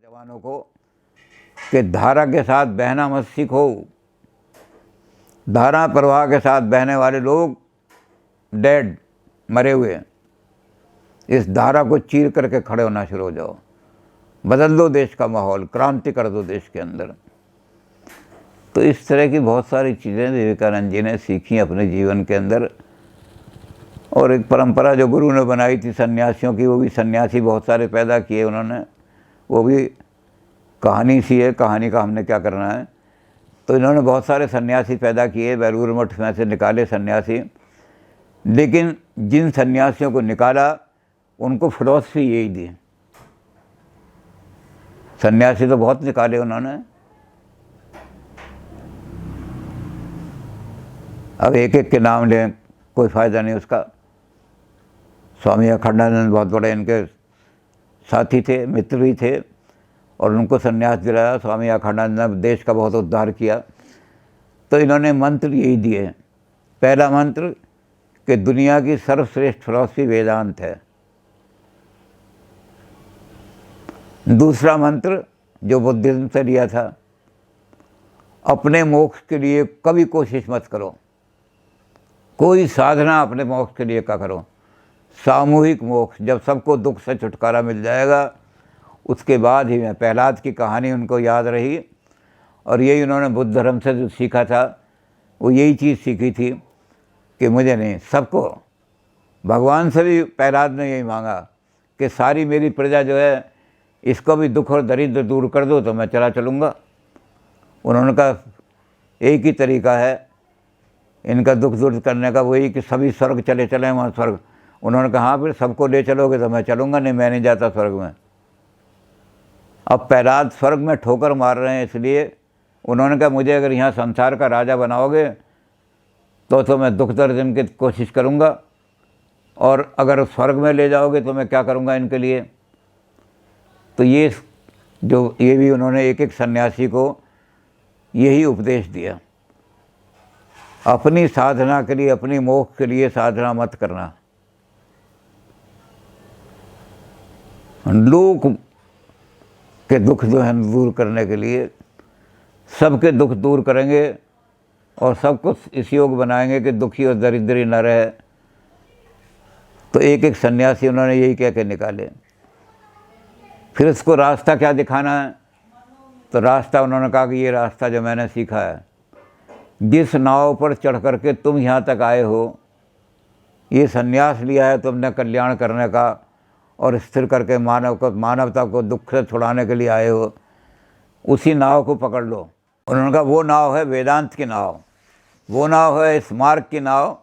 जवानों को कि धारा के साथ बहना मत सीखो। धारा प्रवाह के साथ बहने वाले लोग डेड, मरे हुए हैं। इस धारा को चीर करके खड़े होना शुरू हो जाओ, बदल दो देश का माहौल, क्रांति कर दो देश के अंदर। तो इस तरह की बहुत सारी चीज़ें विवेकानंद जी ने सीखी अपने जीवन के अंदर। और एक परंपरा जो गुरु ने बनाई थी सन्यासियों की, वो भी सन्यासी बहुत सारे पैदा किए उन्होंने, वो भी कहानी सी है, कहानी का हमने क्या करना है। तो इन्होंने बहुत सारे सन्यासी पैदा किए, बेलूर मठ में से निकाले सन्यासी। लेकिन जिन सन्यासियों को निकाला उनको फिलॉसफी यही दी। सन्यासी तो बहुत निकाले उन्होंने, अब एक एक के नाम लें कोई फ़ायदा नहीं उसका। स्वामी अखंडानंद बहुत बड़े इनके साथी थे, मित्र भी थे, और उनको सन्यास दिलाया। स्वामी अखंडानंद ने देश का बहुत उद्धार किया। तो इन्होंने मंत्र यही दिए। पहला मंत्र कि दुनिया की सर्वश्रेष्ठ फिलॉसफी वेदांत है। दूसरा मंत्र जो बुद्धिज्म से लिया था, अपने मोक्ष के लिए कभी कोशिश मत करो, कोई साधना अपने मोक्ष के लिए क्या करो, सामूहिक मोक्ष। जब सबको दुख से छुटकारा मिल जाएगा उसके बाद ही। मैं प्रहलाद की कहानी उनको याद रही, और यही उन्होंने बुद्ध धर्म से जो सीखा था वो यही चीज़ सीखी थी कि मुझे नहीं, सबको। भगवान से भी प्रहलाद ने यही मांगा कि सारी मेरी प्रजा जो है इसको भी दुख और दरिद्र दूर कर दो तो मैं चला चलूँगा। उन्होंने कहा एक ही तरीका है इनका दुख दूर करने का, वही कि सभी स्वर्ग चले चलें वहाँ स्वर्ग। उन्होंने कहा हाँ फिर सबको ले चलोगे तो मैं चलूँगा, नहीं मैं नहीं जाता स्वर्ग में। अब प्रहलाद स्वर्ग में ठोकर मार रहे हैं, इसलिए उन्होंने कहा मुझे अगर यहाँ संसार का राजा बनाओगे तो मैं दुख दर्द की कोशिश करूँगा, और अगर स्वर्ग में ले जाओगे तो मैं क्या करूँगा इनके लिए। तो ये भी उन्होंने एक एक सन्यासी को यही उपदेश दिया, अपनी साधना के लिए, अपनी मोक्ष के लिए साधना मत करना। लोग के दुख जो है दूर करने के लिए, सबके दुख दूर करेंगे और सबको इस योग बनाएंगे कि दुखी और दरिद्री न रहे। तो एक एक सन्यासी उन्होंने यही कह के निकाले। फिर इसको रास्ता क्या दिखाना है, तो रास्ता उन्होंने कहा कि ये रास्ता जो मैंने सीखा है, जिस नाव पर चढ़ करके तुम यहाँ तक आए हो, ये सन्यास लिया है तुमने कल्याण करने का, और स्थिर करके मानवता को दुख से छुड़ाने के लिए आए हो, उसी नाव को पकड़ लो। उन्होंने कहा वो नाव है वेदांत की नाव, वो नाव है इस मार्ग की नाव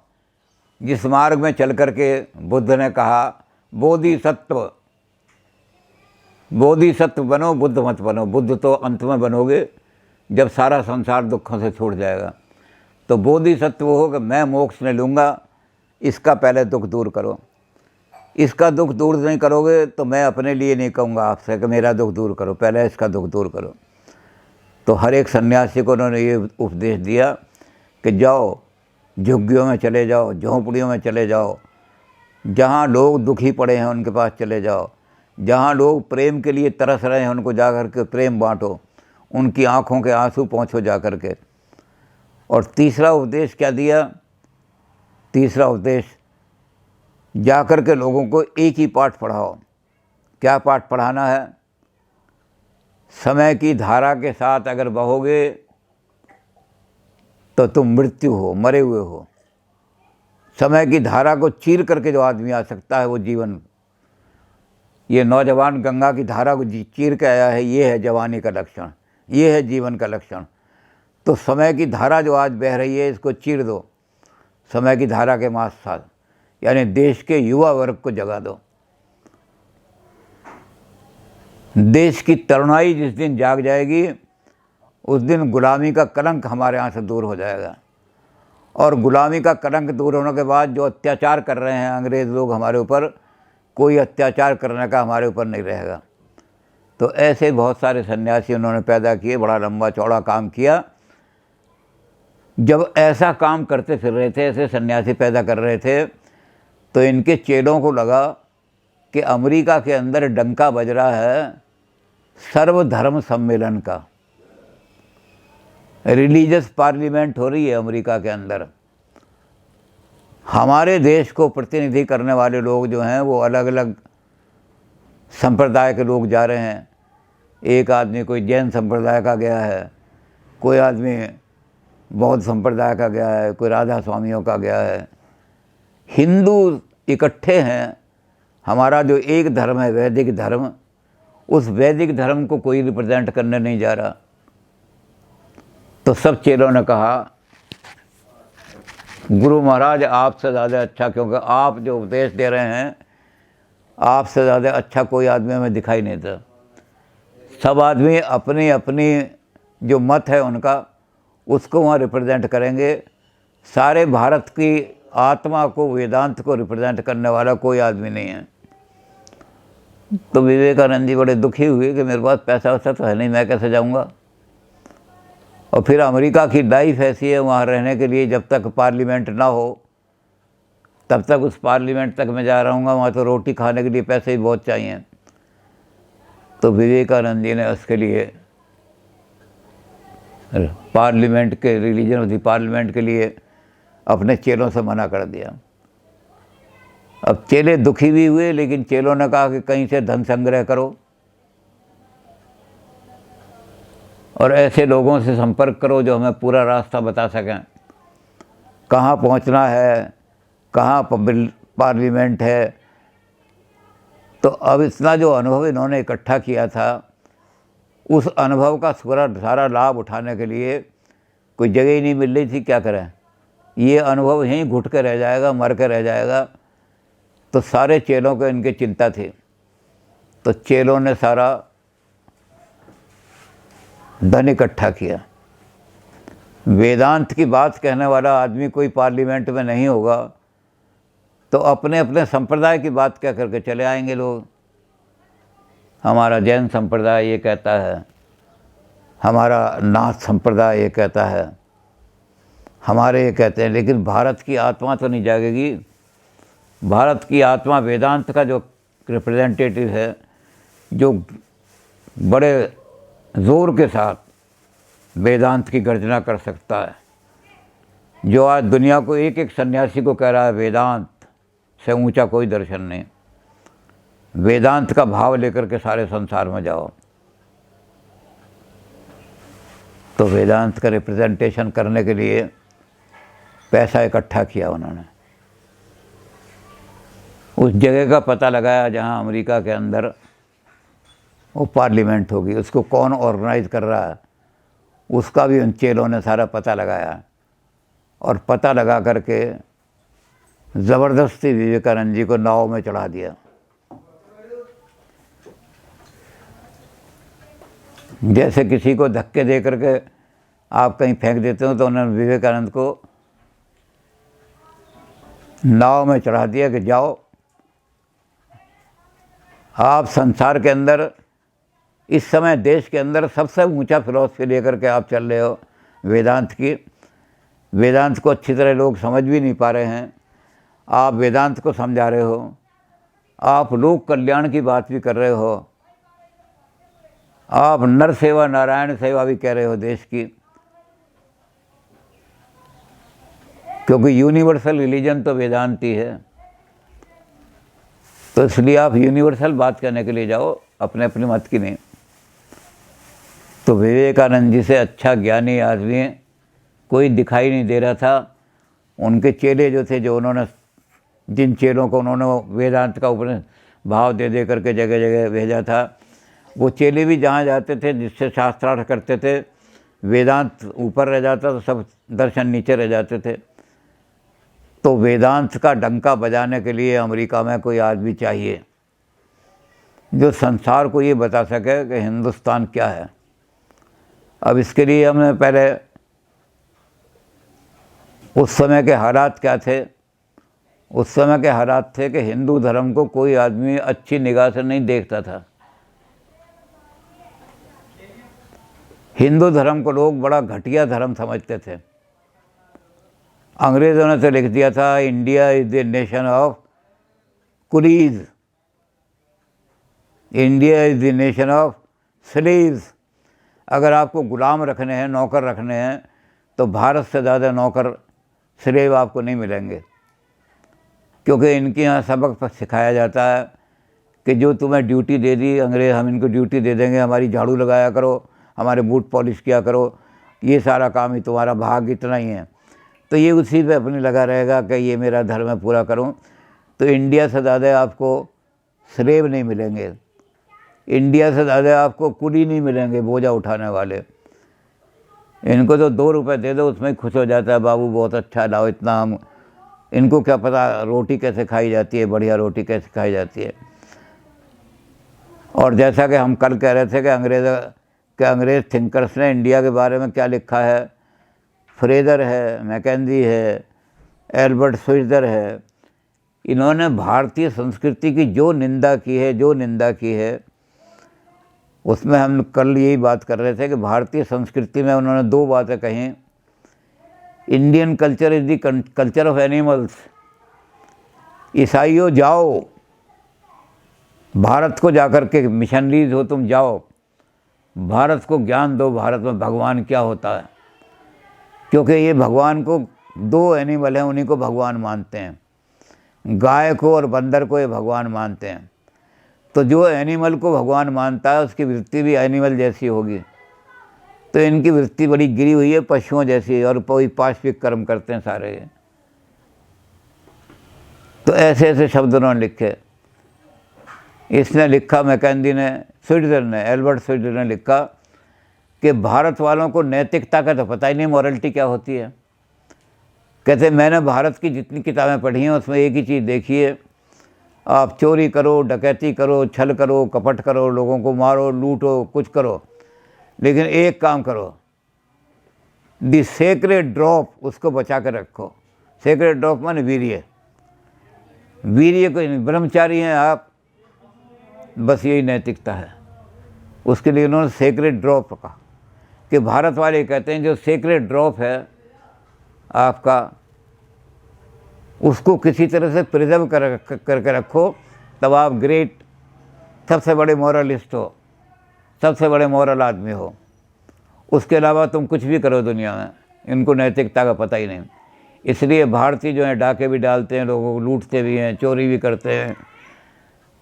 जिस मार्ग में चल करके बुद्ध ने कहा बोधिसत्व बनो, बुद्ध मत बनो। बुद्ध तो अंत में बनोगे जब सारा संसार दुखों से छूट जाएगा। तो बोधिसत्व हो कि मैं मोक्ष नहीं लूँगा, इसका पहले दुख दूर करो। इसका दुख दूर नहीं करोगे तो मैं अपने लिए नहीं कहूँगा आपसे कि मेरा दुख दूर करो, पहले इसका दुख दूर करो। तो हर एक सन्यासी को उन्होंने ये उपदेश दिया कि जाओ झुग्गियों में चले जाओ, झोंपड़ियों में चले जाओ, जहाँ लोग दुखी पड़े हैं उनके पास चले जाओ, जहाँ लोग प्रेम के लिए तरस रहे हैं उनको जा कर के प्रेम बांटो, उनकी आँखों के आंसू पहुँचो जा कर के। और तीसरा उपदेश क्या दिया, तीसरा उपदेश जा कर के लोगों को एक ही पाठ पढ़ाओ। क्या पाठ पढ़ाना है, समय की धारा के साथ अगर बहोगे तो तुम मृत्यु हो, मरे हुए हो। समय की धारा को चीर करके जो आदमी आ सकता है वो जीवन, ये नौजवान गंगा की धारा को चीर के आया है, ये है जवानी का लक्षण, ये है जीवन का लक्षण। तो समय की धारा जो आज बह रही है इसको चीर दो, समय की धारा के साथ, यानी देश के युवा वर्ग को जगा दो। देश की तरुणाई जिस दिन जाग जाएगी उस दिन गुलामी का कलंक हमारे यहाँ से दूर हो जाएगा। और गुलामी का कलंक दूर होने के बाद जो अत्याचार कर रहे हैं अंग्रेज़ लोग हमारे ऊपर, कोई अत्याचार करने का हमारे ऊपर नहीं रहेगा। तो ऐसे बहुत सारे सन्यासी उन्होंने पैदा किए, बड़ा लंबा चौड़ा काम किया। जब ऐसा काम करते फिर रहे थे, ऐसे सन्यासी पैदा कर रहे थे, तो इनके चेलों को लगा कि अमेरिका के अंदर डंका बज रहा है सर्वधर्म सम्मेलन का रिलीजियस पार्लियामेंट हो रही है अमेरिका के अंदर। हमारे देश को प्रतिनिधि करने वाले लोग जो हैं वो अलग अलग संप्रदाय के लोग जा रहे हैं। एक आदमी कोई जैन संप्रदाय का गया है, कोई आदमी बौद्ध संप्रदाय का गया है, कोई राधा स्वामियों का गया है। हिंदू इकट्ठे हैं। हमारा जो एक धर्म है वैदिक धर्म, उस वैदिक धर्म को कोई रिप्रेजेंट करने नहीं जा रहा। तो सब चेलों ने कहा गुरु महाराज आपसे ज़्यादा अच्छा, क्योंकि आप जो उपदेश दे रहे हैं आपसे ज़्यादा अच्छा कोई आदमी हमें दिखाई नहीं देता। सब आदमी अपनी अपनी जो मत है उनका उसको वहाँ रिप्रेजेंट करेंगे। सारे भारत की आत्मा को, वेदांत को रिप्रेजेंट करने वाला कोई आदमी नहीं है। तो विवेकानंद जी बड़े दुखी हुए कि मेरे पास पैसा वैसा तो है नहीं, मैं कैसे जाऊँगा। और फिर अमेरिका की लाइफ ऐसी है, वहाँ रहने के लिए जब तक पार्लियामेंट ना हो तब तक उस पार्लियामेंट तक मैं जा रहूँगा। वहाँ तो रोटी खाने के लिए पैसे ही बहुत चाहिए। तो विवेकानंद जी ने उसके लिए पार्लियामेंट के, रिलीजन ऑफ द पार्लियामेंट के लिए अपने चेलों से मना कर दिया। अब चेले दुखी भी हुए, लेकिन चेलों ने कहा कि कहीं से धन संग्रह करो और ऐसे लोगों से संपर्क करो जो हमें पूरा रास्ता बता सकें, कहाँ पहुँचना है, कहाँ पार्लियामेंट है। तो अब इतना जो अनुभव इन्होंने इकट्ठा किया था, उस अनुभव का सारा लाभ उठाने के लिए कोई जगह ही नहीं मिल रही थी। क्या करें, ये अनुभव यहीं घुट के रह जाएगा, मर के रह जाएगा। तो सारे चेलों को इनकी चिंता थी। तो चेलों ने सारा धन इकट्ठा किया। वेदांत की बात कहने वाला आदमी कोई पार्लियामेंट में नहीं होगा तो अपने अपने संप्रदाय की बात कह करके चले आएंगे लोग। हमारा जैन संप्रदाय ये कहता है, हमारा नाथ संप्रदाय ये कहता है, हमारे ये कहते हैं। लेकिन भारत की आत्मा तो नहीं जागेगी। भारत की आत्मा वेदांत का जो रिप्रेजेंटेटिव है, जो बड़े ज़ोर के साथ वेदांत की गर्जना कर सकता है, जो आज दुनिया को एक एक सन्यासी को कह रहा है वेदांत से ऊंचा कोई दर्शन नहीं। वेदांत का भाव लेकर के सारे संसार में जाओ। तो वेदांत का रिप्रेजेंटेशन करने के लिए पैसा इकट्ठा किया उन्होंने। उस जगह का पता लगाया जहां अमेरिका के अंदर वो पार्लियामेंट होगी। उसको कौन ऑर्गेनाइज कर रहा है उसका भी उन चेलों ने सारा पता लगाया। और पता लगा करके ज़बरदस्ती विवेकानंद जी को नाव में चढ़ा दिया। जैसे किसी को धक्के दे करके आप कहीं फेंक देते हो, तो उन्होंने विवेकानंद को नाव में चढ़ा दिया कि जाओ, आप संसार के अंदर इस समय देश के अंदर सबसे ऊंचा फिलॉसफी लेकर के आप चल रहे हो वेदांत की। वेदांत को अच्छी तरह लोग समझ भी नहीं पा रहे हैं। आप वेदांत को समझा रहे हो, आप लोक कल्याण की बात भी कर रहे हो, आप नर सेवा नारायण सेवा भी कह रहे हो देश की। क्योंकि यूनिवर्सल रिलीजन तो वेदांत ही है। तो इसलिए आप यूनिवर्सल बात करने के लिए जाओ, अपने अपने मत की नहीं। तो विवेकानंद जी से अच्छा ज्ञानी आदमी कोई दिखाई नहीं दे रहा था। उनके चेले जो थे, जो उन्होंने, जिन चेलों को उन्होंने वेदांत का ऊपर भाव दे दे करके जगह जगह भेजा था, वो चेले भी जहाँ जाते थे, जिससे शास्त्रार्थ करते थे, वेदांत ऊपर रह जाता तो सब दर्शन नीचे रह जाते थे। तो वेदांत का डंका बजाने के लिए अमेरिका में कोई आदमी चाहिए जो संसार को ये बता सके कि हिंदुस्तान क्या है। अब इसके लिए हमने पहले उस समय के हालात क्या थे। उस समय के हालात थे कि हिंदू धर्म को कोई आदमी अच्छी निगाह से नहीं देखता था। हिंदू धर्म को लोग बड़ा घटिया धर्म समझते थे। अंग्रेज़ों ने तो लिख दिया था, India is the nation of Coolidge, India is the nation of slaves. अगर आपको गुलाम रखने हैं, नौकर रखने हैं, तो भारत से ज़्यादा नौकर स्लेव आपको नहीं मिलेंगे, क्योंकि इनके यहाँ सबक सिखाया जाता है कि जो तुम्हें ड्यूटी दे दी अंग्रेज़, हम इनको ड्यूटी दे देंगे, हमारी झाड़ू लगाया करो, हमारे बूट पॉलिश किया करो, ये सारा काम ही तुम्हारा, भाग इतना ही है। तो ये उसी पे अपने लगा रहेगा कि ये मेरा धर्म है, पूरा करूं। तो इंडिया से ज़्यादा आपको स्लेव नहीं मिलेंगे, इंडिया से ज़्यादा आपको कुली नहीं मिलेंगे, बोझा उठाने वाले। इनको तो 2 रुपये दे दो, उसमें खुश हो जाता है, बाबू बहुत अच्छा, लाओ इतना। हम इनको क्या पता रोटी कैसे खाई जाती है, बढ़िया रोटी कैसे खाई जाती है। और जैसा कि हम कल कह रहे थे कि अंग्रेज़ थिंकर्स ने इंडिया के बारे में क्या लिखा है, फ्रेज़र है, मैकेंजी है, एल्बर्ट स्विट्ज़र है, इन्होंने भारतीय संस्कृति की जो निंदा की है, उसमें हम कल यही बात कर रहे थे कि भारतीय संस्कृति में उन्होंने 2 बातें कही। Indian culture is the culture of animals. ईसाइयों जाओ, भारत को जाकर के मिशनरीज हो तुम, जाओ भारत को ज्ञान दो, भारत में भगवान क्या होता है। क्योंकि ये भगवान को 2 एनिमल हैं, उन्हीं को भगवान मानते हैं, गाय को और बंदर को ये भगवान मानते हैं। तो जो एनिमल को भगवान मानता है उसकी वृत्ति भी एनिमल जैसी होगी। तो इनकी वृत्ति बड़ी गिरी हुई है, पशुओं जैसी, और कोई पाशविक कर्म करते हैं सारे। तो ऐसे ऐसे शब्द उन्होंने लिखे। इसने लिखा, मैकेंजी ने, स्विट्ज़र ने, एल्बर्ट स्विट्ज़र ने लिखा कि भारत वालों को नैतिकता का तो पता ही नहीं, मॉरलिटी क्या होती है। कहते मैंने भारत की जितनी किताबें पढ़ी हैं उसमें एक ही चीज़ देखी है, आप चोरी करो, डकैती करो, छल करो, कपट करो, लोगों को मारो, लूटो, कुछ करो, लेकिन एक काम करो, दी सेक्रेड ड्रॉप, उसको बचा कर रखो। सेक्रेड ड्रॉप माने वीर्य, वीर्य को, ब्रह्मचारी हैं आप, बस यही नैतिकता है। उसके लिए उन्होंने सेक्रेड ड्रॉप कहा कि भारत वाले कहते हैं जो सेक्रेड ड्रॉप है आपका, उसको किसी तरह से प्रिजर्व करके रखो, तब आप ग्रेट, सबसे बड़े मॉरलिस्ट हो, सबसे बड़े मॉरल आदमी हो। उसके अलावा तुम कुछ भी करो दुनिया में, इनको नैतिकता का पता ही नहीं। इसलिए भारतीय जो हैं डाके भी डालते हैं, लोगों को लूटते भी हैं, चोरी भी करते हैं।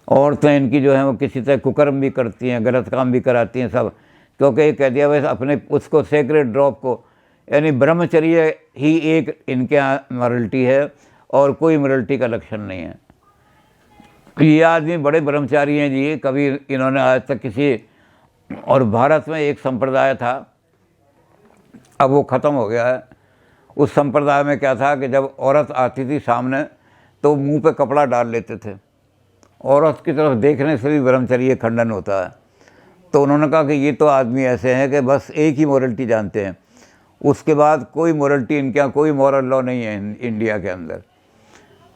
औरतें इनकी जो हैं वो किसी तरह कुकर्म भी करती हैं, गलत काम भी कराती हैं सब, क्योंकि ये कह दिया वैसे अपने उसको सेक्रेड ड्रॉप को, यानी ब्रह्मचर्य ही एक इनके यहाँ मॉरलिटी है और कोई मॉरलिटी का लक्षण नहीं है। ये आदमी बड़े ब्रह्मचारी हैं जी, कभी इन्होंने आज तक किसी, और भारत में एक संप्रदाय था, अब वो ख़त्म हो गया है। उस संप्रदाय में क्या था कि जब औरत आती थी सामने तो मुंह पे कपड़ा डाल लेते थे, औरत की तरफ देखने से भी ब्रह्मचर्य खंडन होता है। तो उन्होंने कहा कि ये तो आदमी ऐसे हैं कि बस एक ही मॉरलिटी जानते हैं, उसके बाद कोई मॉरलिटी इनके यहाँ, कोई मॉरल लॉ नहीं है इंडिया के अंदर।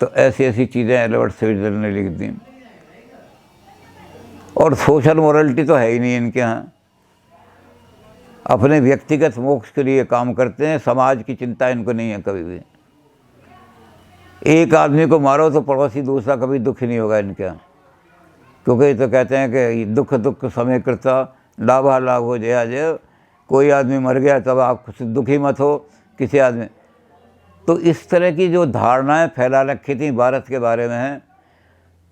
तो ऐसी ऐसी चीज़ें एल्बर्ट स्विट्ज़र ने लिख दी। और सोशल मॉरलिटी तो है ही नहीं इनके यहाँ, अपने व्यक्तिगत मोक्ष के लिए काम करते हैं, समाज की चिंता इनको नहीं है कभी भी। एक आदमी को मारो तो पड़ोसी दूसरा कभी दुखी नहीं होगा इनके यहाँ, क्योंकि तो कहते हैं कि दुख दुख समय करता, लाभा लाभ हो जया जय। कोई आदमी मर गया तब आप दुखी मत हो किसी आदमी। तो इस तरह की जो धारणाएं फैला रखी थी भारत के बारे में हैं,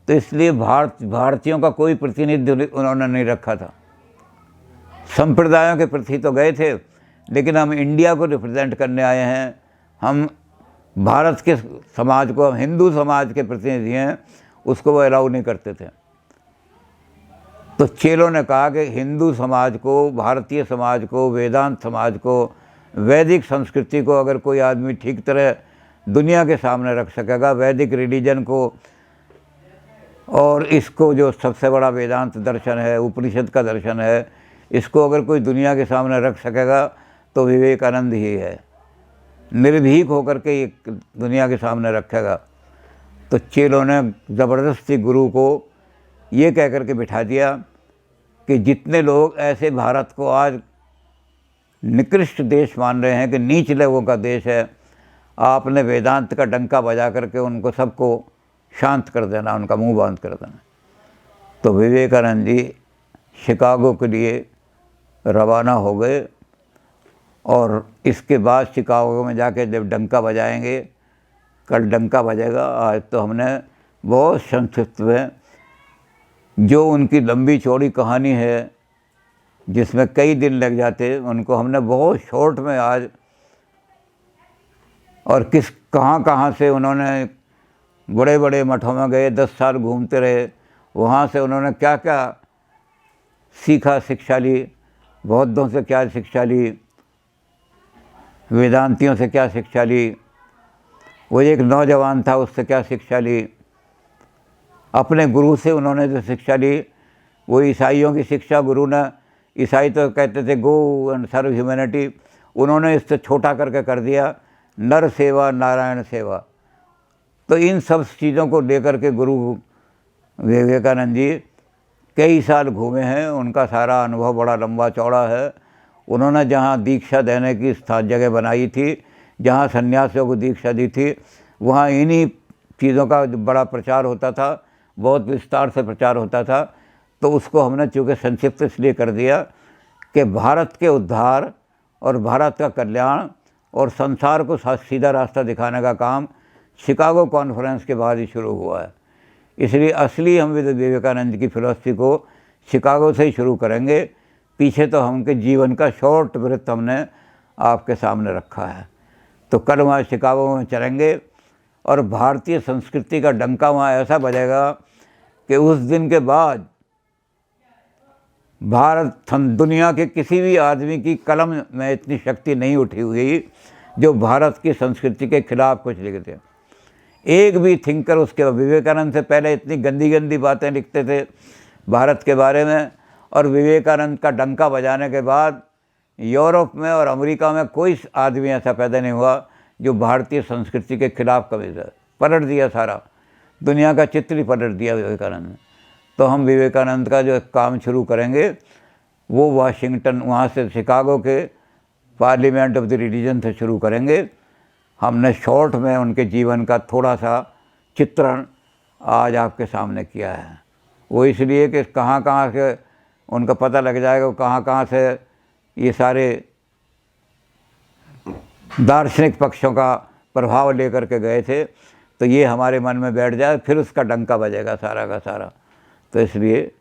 तो इसलिए भारतीयों का कोई प्रतिनिधि उन्होंने नहीं रखा था। संप्रदायों के प्रति तो गए थे, लेकिन हम इंडिया को रिप्रेजेंट करने आए हैं, हम भारत के समाज को, हम हिंदू समाज के प्रतिनिधि हैं, उसको वो अलाउ नहीं करते थे। तो चेलों ने कहा कि हिंदू समाज को, भारतीय समाज को, वेदांत समाज को, वैदिक संस्कृति को अगर कोई आदमी ठीक तरह दुनिया के सामने रख सकेगा, वैदिक रिलीजन को, और इसको जो सबसे बड़ा वेदांत दर्शन है, उपनिषद का दर्शन है, इसको अगर कोई दुनिया के सामने रख सकेगा तो विवेकानंद ही है। निर्भीक होकर के ये दुनिया के सामने रखेगा। तो चेलों ने ज़बरदस्ती गुरु को ये कह कर के बिठा दिया कि जितने लोग ऐसे भारत को आज निकृष्ट देश मान रहे हैं कि नीच लोगों का देश है, आपने वेदांत का डंका बजा करके उनको सबको शांत कर देना, उनका मुंह बंद कर देना। तो विवेकानंद जी शिकागो के लिए रवाना हो गए और इसके बाद शिकागो में जाके जब डंका बजाएंगे, कल डंका बजेगा। आज तो हमने बहुत संक्षिप्त में जो उनकी लंबी चौड़ी कहानी है जिसमें कई दिन लग जाते, उनको हमने बहुत शॉर्ट में आज, और किस कहाँ से उन्होंने बड़े बड़े मठों में गए, 10 साल घूमते रहे, वहाँ से उन्होंने क्या क्या सीखा, शिक्षा ली, बौद्धों से क्या शिक्षा ली, वेदांतियों से क्या शिक्षा ली, वो एक नौजवान था उससे क्या शिक्षा ली, अपने गुरु से उन्होंने जो शिक्षा ली, वो ईसाइयों की शिक्षा गुरु ने, ईसाई तो कहते थे गो एंड सर्व ह्यूमैनिटी, उन्होंने इससे छोटा करके कर दिया नर सेवा नारायण सेवा। तो इन सब चीज़ों को लेकर के गुरु विवेकानंद जी कई साल घूमे हैं, उनका सारा अनुभव बड़ा लंबा चौड़ा है। उन्होंने जहाँ दीक्षा देने की जगह बनाई थी, जहाँ सन्यासियों को दीक्षा दी थी, वहाँ इन्हीं चीज़ों का बड़ा प्रचार होता था, बहुत विस्तार से प्रचार होता था। तो उसको हमने चूँकि संक्षिप्त इसलिए कर दिया कि भारत के उद्धार और भारत का कल्याण और संसार को सीधा रास्ता दिखाने का काम शिकागो कॉन्फ्रेंस के बाद ही शुरू हुआ है। इसलिए असली हम विवेकानंद की फिलॉसफी को शिकागो से ही शुरू करेंगे। पीछे तो हमके जीवन का शॉर्ट वृत्त हमने आपके सामने रखा है। तो कल वहाँ शिकागो में चलेंगे और भारतीय संस्कृति का डंका वहाँ ऐसा बजेगा कि उस दिन के बाद भारत दुनिया के किसी भी आदमी की कलम में इतनी शक्ति नहीं उठी हुई जो भारत की संस्कृति के खिलाफ कुछ लिखते। एक भी थिंकर उसके, विवेकानंद से पहले इतनी गंदी गंदी बातें लिखते थे भारत के बारे में, और विवेकानंद का डंका बजाने के बाद यूरोप में और अमेरिका में कोई आदमी ऐसा पैदा नहीं हुआ जो भारतीय संस्कृति के खिलाफ कभी पलट दिया, सारा दुनिया का चित्र ही पलट दिया विवेकानंद ने। तो हम विवेकानंद का जो काम शुरू करेंगे वो वाशिंगटन, वहाँ से शिकागो के पार्लियामेंट ऑफ द रिलीजन से शुरू करेंगे। हमने शॉर्ट में उनके जीवन का थोड़ा सा चित्रण आज आपके सामने किया है। वो इसलिए कि कहाँ कहाँ से उनका पता लग जाएगा, कहाँ कहाँ से ये सारे दार्शनिक पक्षों का प्रभाव लेकर के गए थे, तो ये हमारे मन में बैठ जाए, फिर उसका डंका बजेगा सारा का सारा। तो इसलिए